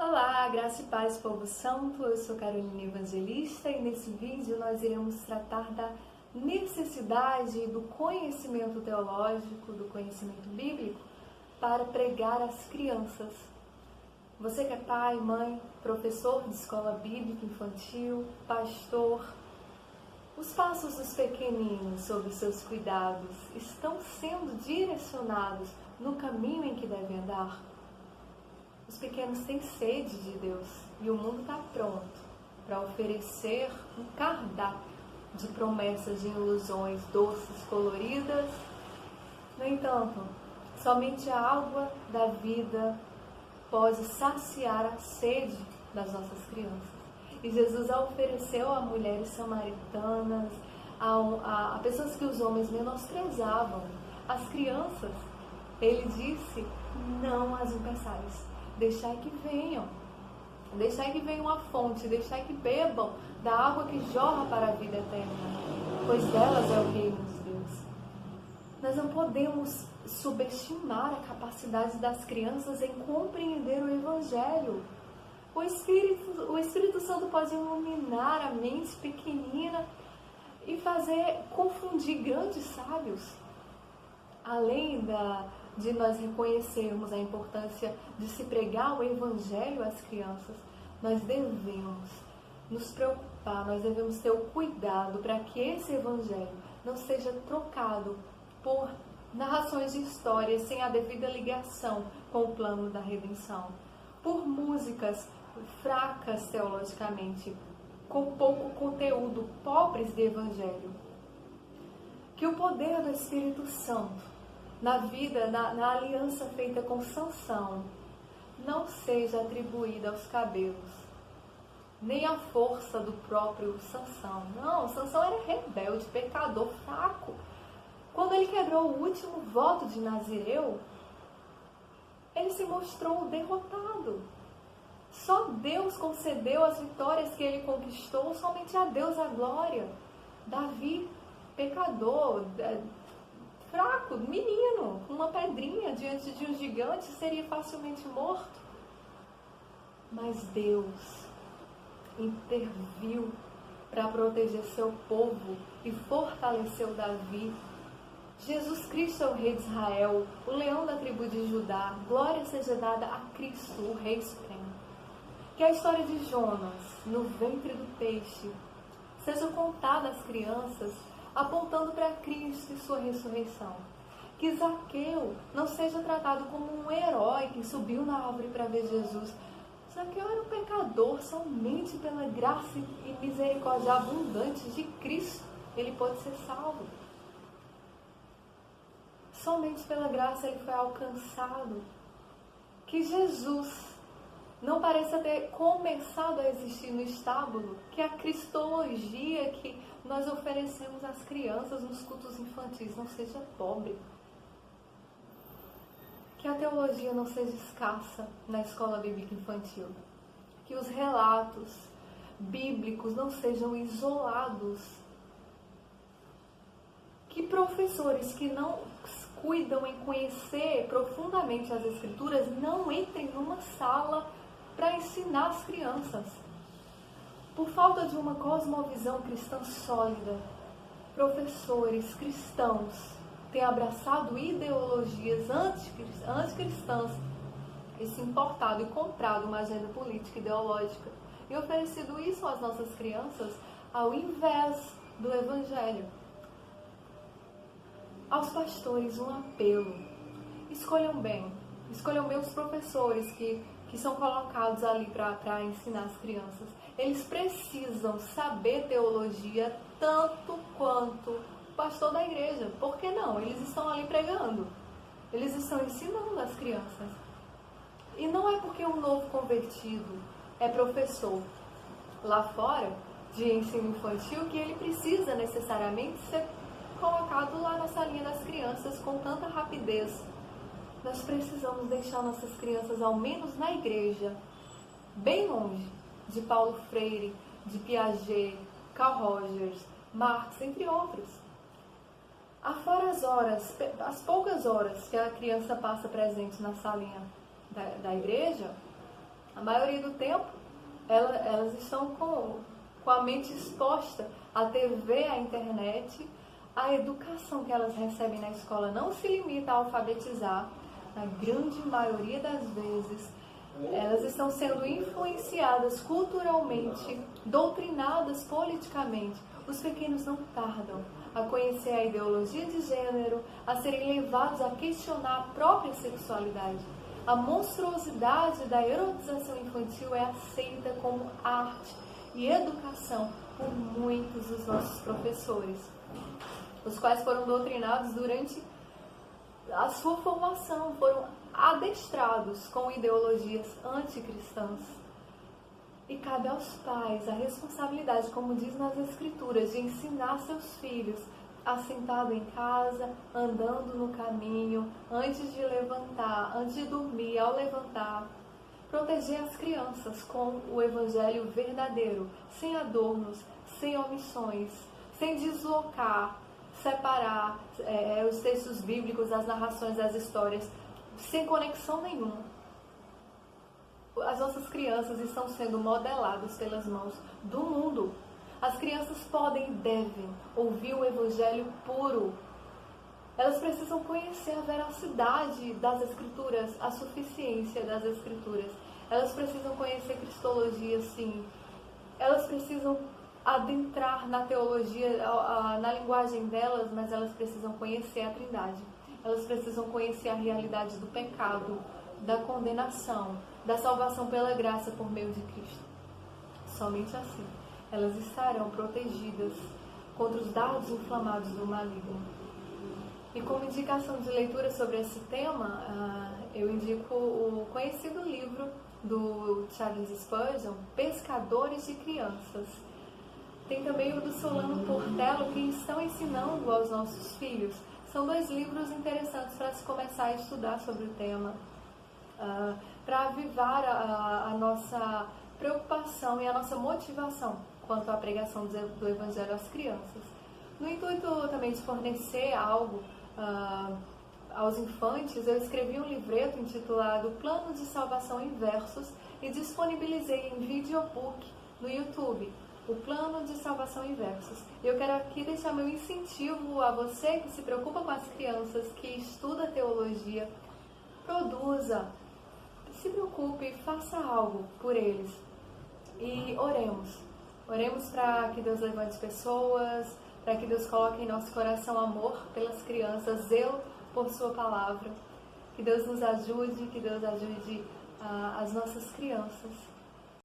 Olá, graça e paz, povo santo. Eu sou Carolina Evangelista e nesse vídeo nós iremos tratar da necessidade do conhecimento teológico, do conhecimento bíblico para pregar às crianças. Você que é pai, mãe, professor de escola bíblica infantil, pastor, os passos dos pequeninos sobre seus cuidados estão sendo direcionados no caminho em que devem andar? Os pequenos têm sede de Deus e o mundo está pronto para oferecer um cardápio de promessas, de ilusões doces, coloridas. No entanto, somente a água da vida pode saciar a sede das nossas crianças. E Jesus a ofereceu a mulheres samaritanas, a pessoas que os homens menosprezavam, as crianças. Ele disse: não as impeçais. Deixai que venham a fonte, deixai que bebam da água que jorra para a vida eterna, pois delas é o reino de Deus. Nós não podemos subestimar a capacidade das crianças em compreender o Evangelho. O Espírito Santo pode iluminar a mente pequenina e fazer confundir grandes sábios. Além de nós reconhecermos a importância de se pregar o Evangelho às crianças, nós devemos nos preocupar, nós devemos ter o cuidado para que esse Evangelho não seja trocado por narrações de histórias sem a devida ligação com o plano da redenção, por músicas fracas teologicamente, com pouco conteúdo, pobres de Evangelho. Que o poder do Espírito Santo na vida, na aliança feita com Sansão, não seja atribuída aos cabelos, nem à força do próprio Sansão. Não, Sansão era rebelde, pecador, fraco. Quando ele quebrou o último voto de Nazireu, ele se mostrou derrotado. Só Deus concedeu as vitórias que ele conquistou, somente a Deus a glória. Davi, pecador, fraco, menino, com uma pedrinha diante de um gigante, seria facilmente morto. Mas Deus interviu para proteger seu povo e fortaleceu Davi. Jesus Cristo é o Rei de Israel, o leão da tribo de Judá. Glória seja dada a Cristo, o Rei Supremo. Que a história de Jonas, no ventre do peixe, seja contada às crianças, apontando para Cristo e sua ressurreição. Que Zaqueu não seja tratado como um herói que subiu na árvore para ver Jesus. Zaqueu era um pecador, somente pela graça e misericórdia abundante de Cristo ele pode ser salvo. Somente pela graça ele foi alcançado. Que Jesus não pareça ter começado a existir no estábulo, que a cristologia que nós oferecemos às crianças nos cultos infantis não seja pobre. Que a teologia não seja escassa na escola bíblica infantil. Que os relatos bíblicos não sejam isolados. Que professores que não cuidam em conhecer profundamente as Escrituras não entrem numa sala para ensinar as crianças. Por falta de uma cosmovisão cristã sólida, professores cristãos têm abraçado ideologias anticristãs e se importado e comprado uma agenda política e ideológica e oferecido isso às nossas crianças ao invés do Evangelho. Aos pastores, um apelo: escolham bem os professores que são colocados ali para ensinar as crianças. Eles precisam saber teologia tanto quanto o pastor da igreja. Por que não? Eles estão ali pregando. Eles estão ensinando as crianças. E não é porque um novo convertido é professor lá fora de ensino infantil que ele precisa necessariamente ser colocado lá na salinha das crianças com tanta rapidez. Nós precisamos deixar nossas crianças, ao menos na igreja, bem longe de Paulo Freire, de Piaget, Carl Rogers, Marx, entre outros. Afora as poucas horas que a criança passa presente na salinha da igreja, A maioria do tempo, elas estão com a mente exposta à TV, à internet. A educação que elas recebem na escola não se limita a alfabetizar. Na grande maioria das vezes, elas estão sendo influenciadas culturalmente, doutrinadas politicamente. Os pequenos não tardam a conhecer a ideologia de gênero, a serem levados a questionar a própria sexualidade. A monstruosidade da erotização infantil é aceita como arte e educação por muitos dos nossos professores, os quais foram doutrinados durante a sua formação, foram adestrados com ideologias anticristãs. E cabe aos pais a responsabilidade, como diz nas Escrituras, de ensinar seus filhos, assentado em casa, andando no caminho, antes de levantar, antes de dormir, ao levantar. Proteger as crianças com o Evangelho verdadeiro, sem adornos, sem omissões, sem deslocar, separar os textos bíblicos, as narrações, as histórias, sem conexão nenhuma. As nossas crianças estão sendo modeladas pelas mãos do mundo. As crianças podem e devem ouvir o Evangelho puro. Elas precisam conhecer a veracidade das Escrituras, a suficiência das Escrituras. Elas precisam conhecer Cristologia, sim. Elas precisam adentrar na teologia, na linguagem delas, mas elas precisam conhecer a Trindade. Elas precisam conhecer a realidade do pecado, da condenação, da salvação pela graça por meio de Cristo. Somente assim elas estarão protegidas contra os dardos inflamados do maligno. E como indicação de leitura sobre esse tema, eu indico o conhecido livro do Charles Spurgeon, Pescadores de Crianças. Tem também o do Solano Portelo, que estão ensinando aos nossos filhos. São dois livros interessantes para se começar a estudar sobre o tema, para avivar a nossa preocupação e a nossa motivação quanto à pregação do Evangelho às crianças. No intuito também de fornecer algo aos infantes, eu escrevi um livreto intitulado Plano de Salvação em Versos e disponibilizei em videobook no YouTube, o Plano de Salvação em Versos. Eu quero aqui deixar meu incentivo a você que se preocupa com as crianças, que estuda teologia, produza, se preocupe, faça algo por eles. E oremos. Oremos para que Deus levante pessoas, para que Deus coloque em nosso coração amor pelas crianças, zelo por sua palavra. Que Deus nos ajude, que Deus ajude as nossas crianças.